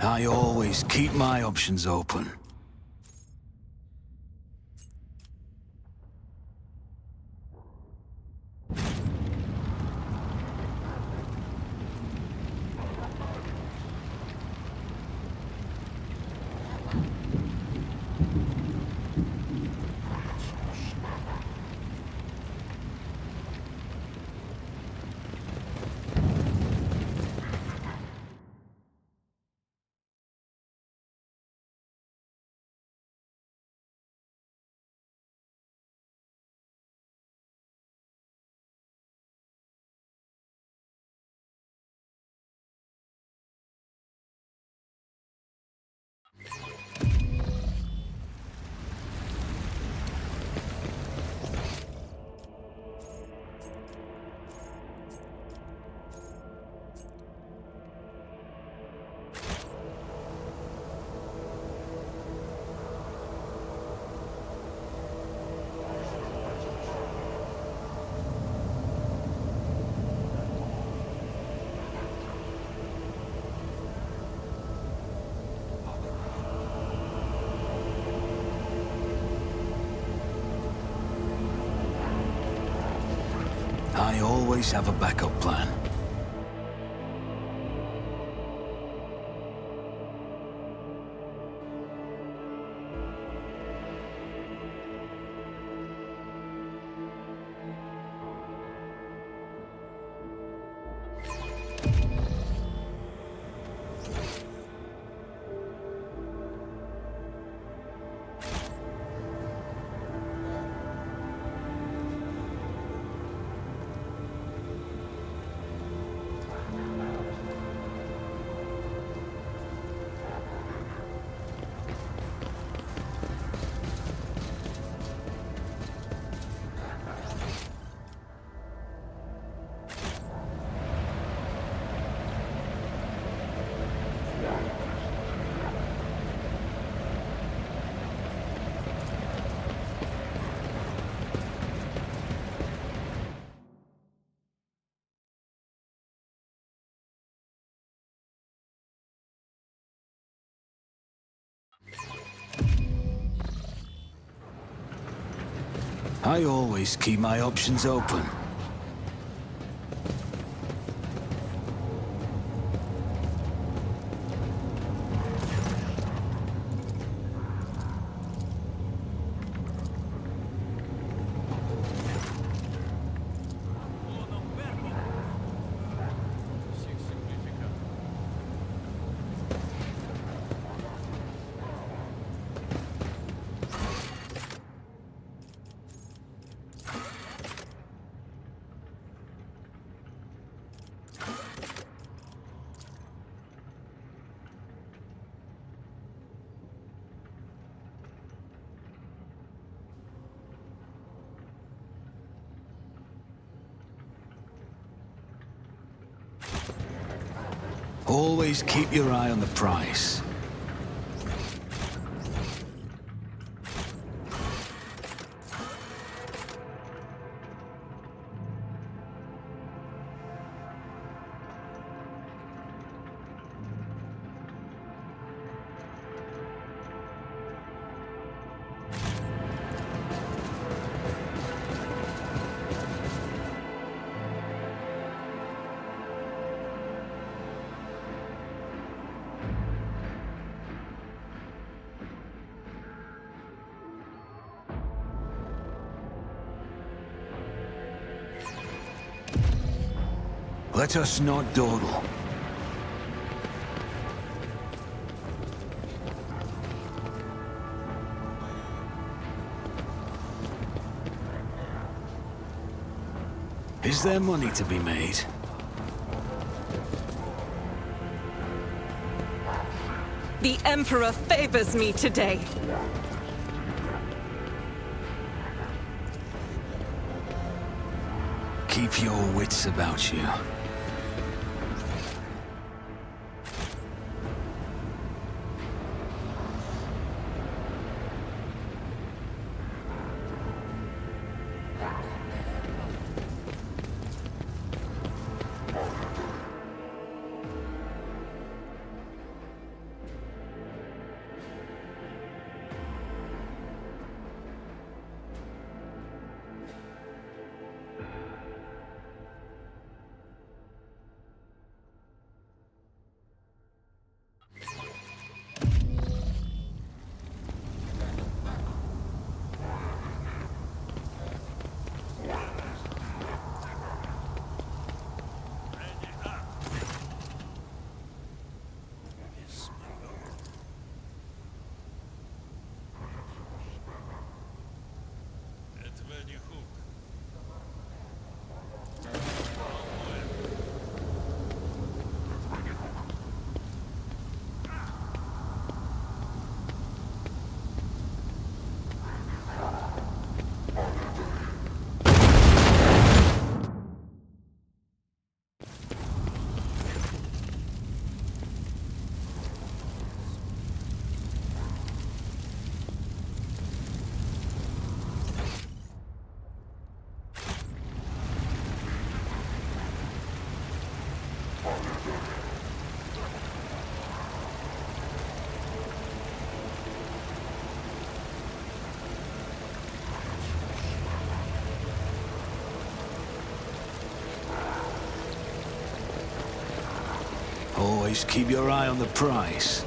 I always keep my options open. I always have a backup plan. I always keep my options open. Always keep your eye on the prize. Let us not dawdle. Is there money to be made? The Emperor favors me today. Keep your wits about you. Always keep your eye on the prize.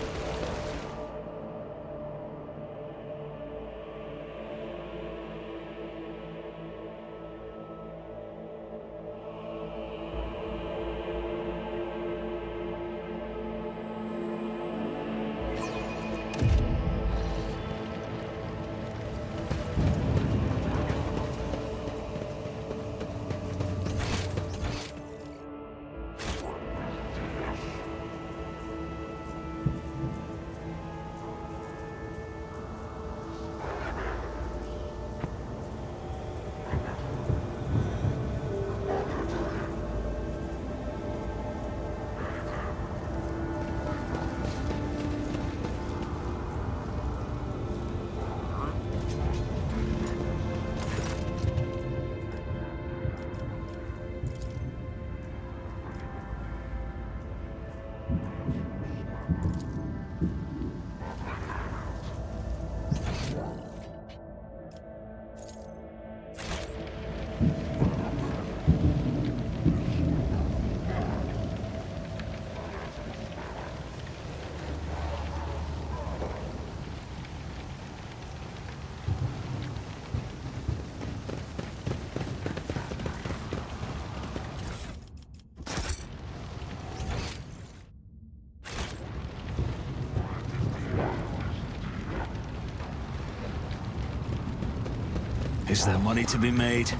Is there money to be made?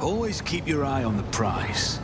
Always keep your eye on the prize.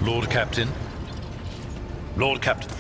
Lord Captain? Lord Captain.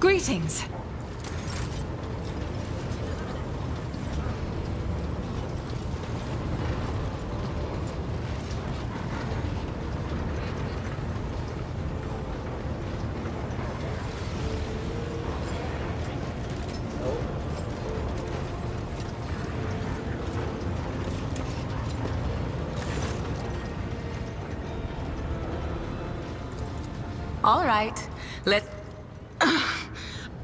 Greetings. All right, let's...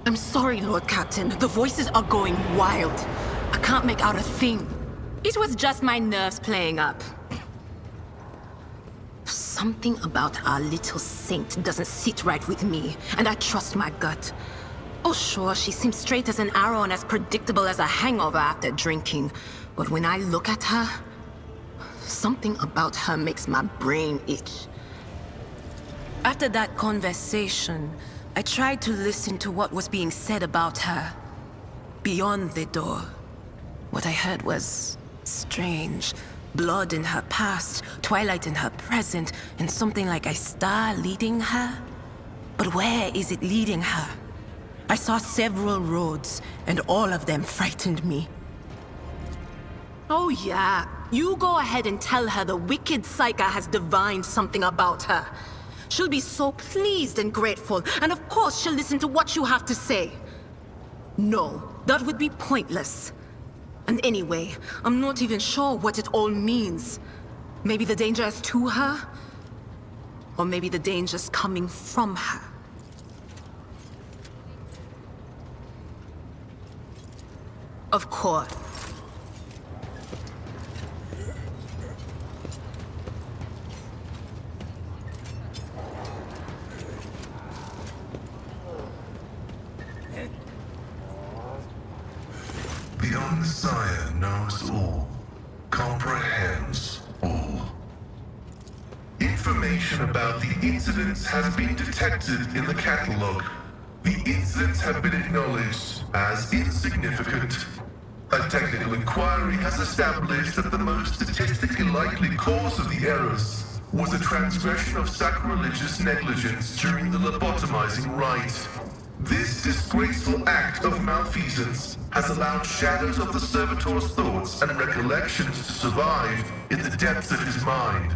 I'm sorry, Lord Captain. The voices are going wild. I can't make out a thing. It was just my nerves playing up. Something about our little saint doesn't sit right with me, and I trust my gut. Oh, sure, she seems straight as an arrow and as predictable as a hangover after drinking. But when I look at her, something about her makes my brain itch. After that conversation, I tried to listen to what was being said about her. Beyond the door, what I heard was strange. Blood in her past, twilight in her present, and something like a star leading her. But where is it leading her? I saw several roads, and all of them frightened me. Oh yeah, you go ahead and tell her the wicked Psyker has divined something about her. She'll be so pleased and grateful, and of course she'll listen to what you have to say. No, that would be pointless. And anyway, I'm not even sure what it all means. Maybe the danger is to her? Or maybe the danger's coming from her. Of course. The Omnissiah knows all, comprehends all. Information about the incidents has been detected in the catalog. The incidents have been acknowledged as insignificant. A technical inquiry has established that the most statistically likely cause of the errors was a transgression of sacrilegious negligence during the lobotomizing rite. This disgraceful act of malfeasance has allowed shadows of the servitor's thoughts and recollections to survive in the depths of his mind,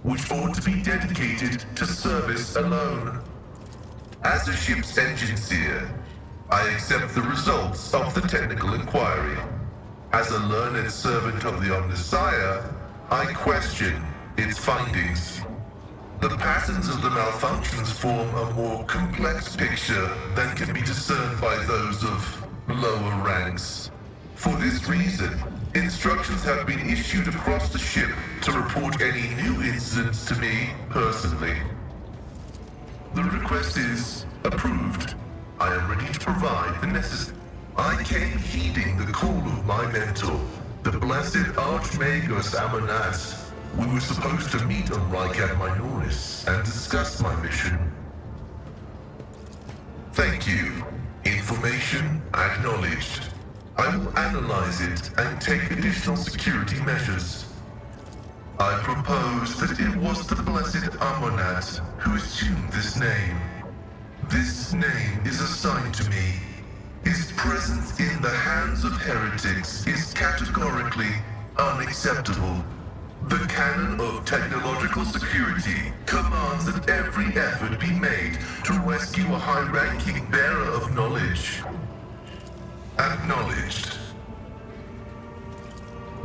which ought to be dedicated to service alone. As a ship's engine seer, I accept the results of the technical inquiry. As a learned servant of the Omnissiah, I question its findings. The patterns of the malfunctions form a more complex picture than can be discerned by those of lower ranks. For this reason, instructions have been issued across the ship to report any new incidents to me personally. The request is approved. I am ready to provide the necessary. I came heeding the call of my mentor, the blessed Archmagus Amonat. We were supposed to meet on Rycat Minoris and discuss my mission. Thank you. Information acknowledged. I will analyze it and take additional security measures. I propose that it was the blessed Amonat who assumed this name. This name is assigned to me. His presence in the hands of heretics is categorically unacceptable. The canon of technological security commands that every effort be made to rescue a high-ranking bearer of knowledge. Acknowledged.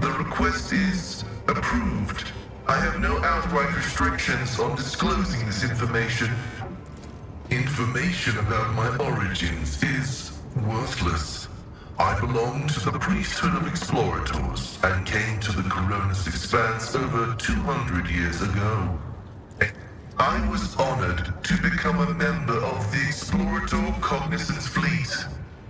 The request is approved. I have no outright restrictions on disclosing this information. Information about my origins is worthless. I belong to the priesthood of explorators and came to the Coronis Expanse over 200 years ago. I was honored to become a member of the Explorator Cognizance Fleet.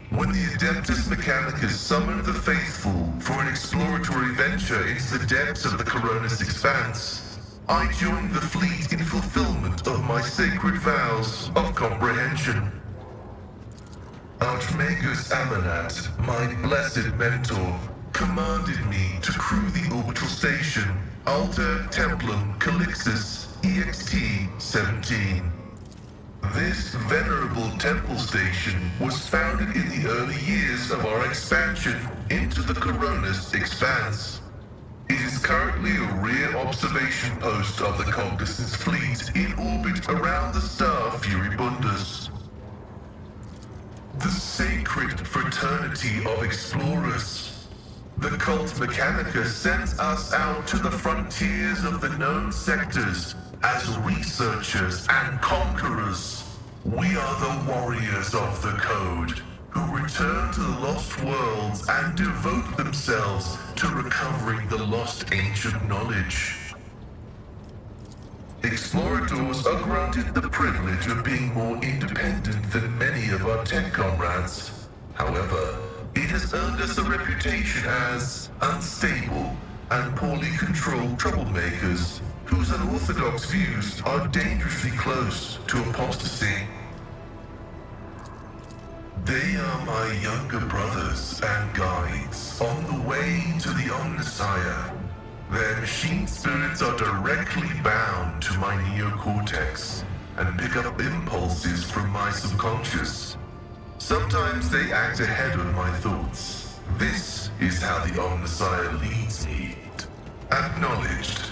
When the Adeptus Mechanicus summoned the faithful for an exploratory venture into the depths of the Coronis Expanse, I joined the fleet in fulfillment of my sacred vows of comprehension. Archmagus Amonat, my blessed mentor, commanded me to crew the orbital station Alter Templum Calixis EXT-17. This venerable temple station was founded in the early years of our expansion into the Coronis Expanse. It is currently a rear observation post of the Cognizance Fleet in orbit around the star Furibundus. The sacred fraternity of explorers. The cult Mechanica sends us out to the frontiers of the known sectors as researchers and conquerors. We are the warriors of the Code, who return to the lost worlds and devote themselves to recovering the lost ancient knowledge. Explorators are granted the privilege of being more independent than many of our tech comrades. However, it has earned us a reputation as unstable and poorly controlled troublemakers whose unorthodox views are dangerously close to apostasy. They are my younger brothers and guides on the way to the Omnissiah. Their machine spirits are directly bound to my neocortex and pick up impulses from my subconscious. Sometimes they act ahead of my thoughts. This is how the Omnissiah leads me. Acknowledged.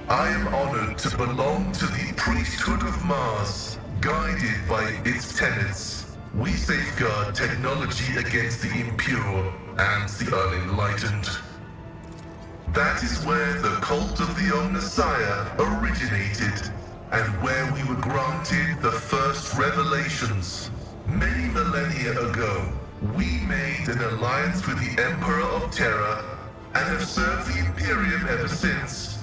I am honored to belong to the priesthood of Mars, guided by its tenets. We safeguard technology against the impure and the unenlightened. That is where the cult of the Omnissiah originated, and where we were granted the first revelations. Many millennia ago, we made an alliance with the Emperor of Terra, and have served the Imperium ever since,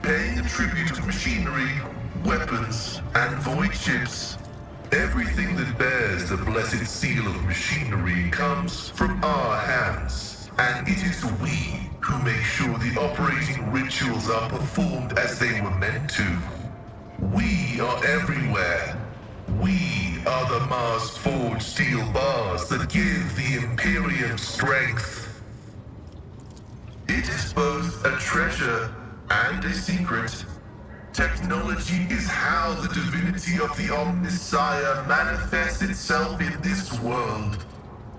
paying a tribute of machinery, weapons, and void ships. Everything that bears the blessed seal of machinery comes from our hands, and it is we who make sure the operating rituals are performed as they were meant to. We are everywhere. We are the Mars-forged steel bars that give the Imperium strength. It is both a treasure and a secret. Technology is how the divinity of the Omnissiah manifests itself in this world.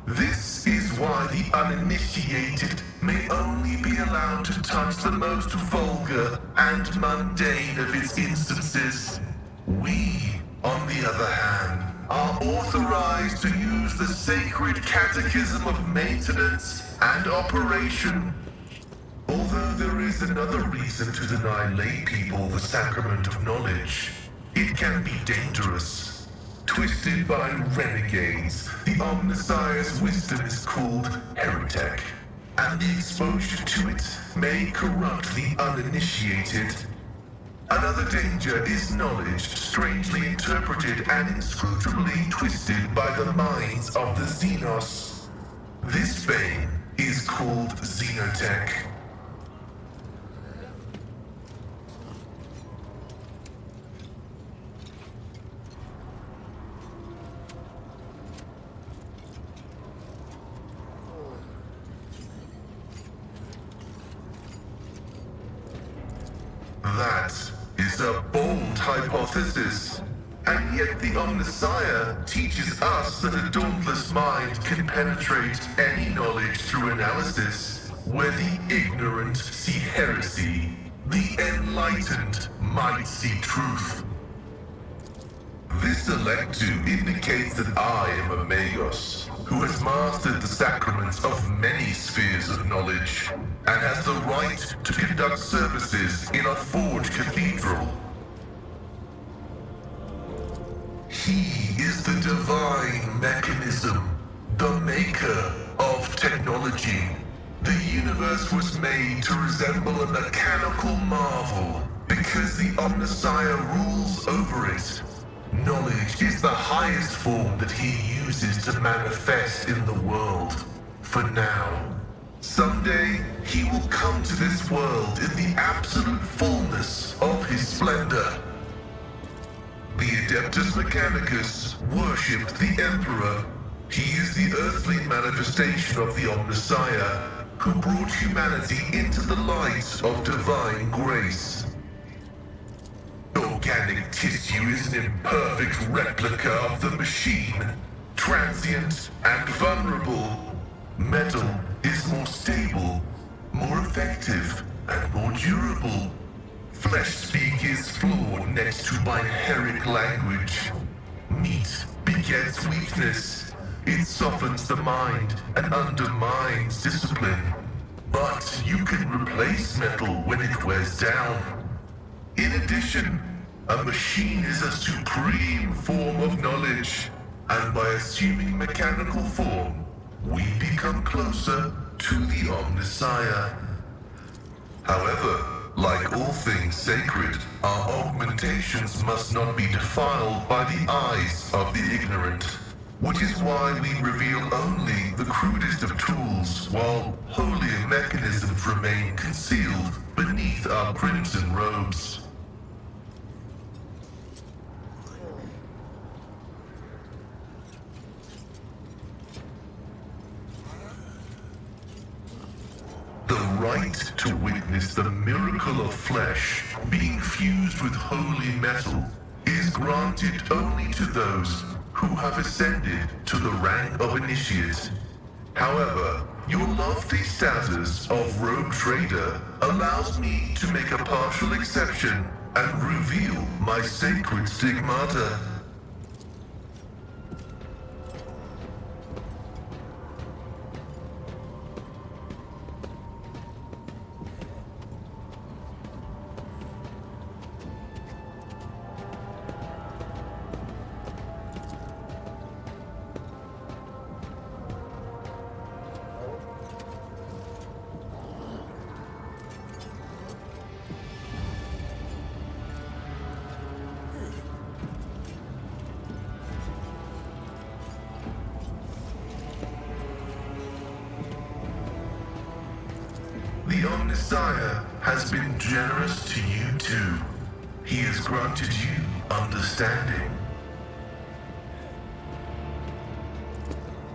This is why the uninitiated may only be allowed to touch the most vulgar and mundane of its instances. We, on the other hand, are authorized to use the sacred catechism of maintenance and operation. Although there is another reason to deny lay people the sacrament of knowledge, it can be dangerous. Twisted by renegades, the Omnissiah's wisdom is called heretic, and the exposure to it may corrupt the uninitiated. Another danger is knowledge strangely interpreted and inscrutably twisted by the minds of the Xenos. This bane is called xenotech. That is a bold hypothesis, and yet the Omnissiah teaches us that a dauntless mind can penetrate any knowledge through analysis, where the ignorant see heresy, the enlightened might see truth. This electu indicates that I am a Magos, who has mastered the sacraments of many spheres of knowledge, and has the right to conduct services in a forged cathedral. He is the divine mechanism, the maker of technology. The universe was made to resemble a mechanical marvel, because the Omnissiah rules over it. Knowledge is the highest form that he uses to manifest in the world. For now. Someday, he will come to this world in the absolute fullness of his splendor. The Adeptus Mechanicus worshipped the Emperor. He is the earthly manifestation of the Omnissiah, who brought humanity into the light of divine grace. Organic tissue is an imperfect replica of the machine, transient and vulnerable. Metal is more stable, more effective, and more durable. Flesh speak is flawed next to barbaric language. Meat begets weakness. It softens the mind and undermines discipline. But you can replace metal when it wears down. In addition, a machine is a supreme form of knowledge, and by assuming mechanical form, we become closer to the Omnissiah. However, like all things sacred, our augmentations must not be defiled by the eyes of the ignorant, which is why we reveal only the crudest of tools, while holier mechanisms remain concealed beneath our crimson robes. The right to witness the miracle of flesh being fused with holy metal is granted only to those who have ascended to the rank of initiate. However, your lofty status of rogue trader allows me to make a partial exception and reveal my sacred stigmata. The Omnissiah has been generous to you too. He has granted you understanding.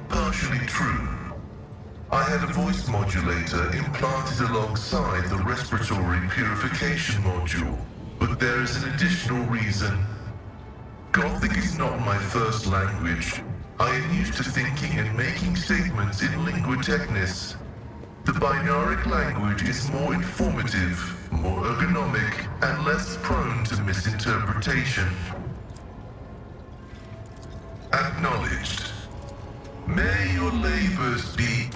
Partially true. I had a voice modulator implanted alongside the respiratory purification module, but there is an additional reason. Gothic is not my first language. I am used to thinking and making statements in lingua technis. The binaric language is more informative, more ergonomic, and less prone to misinterpretation. Acknowledged. May your labors be...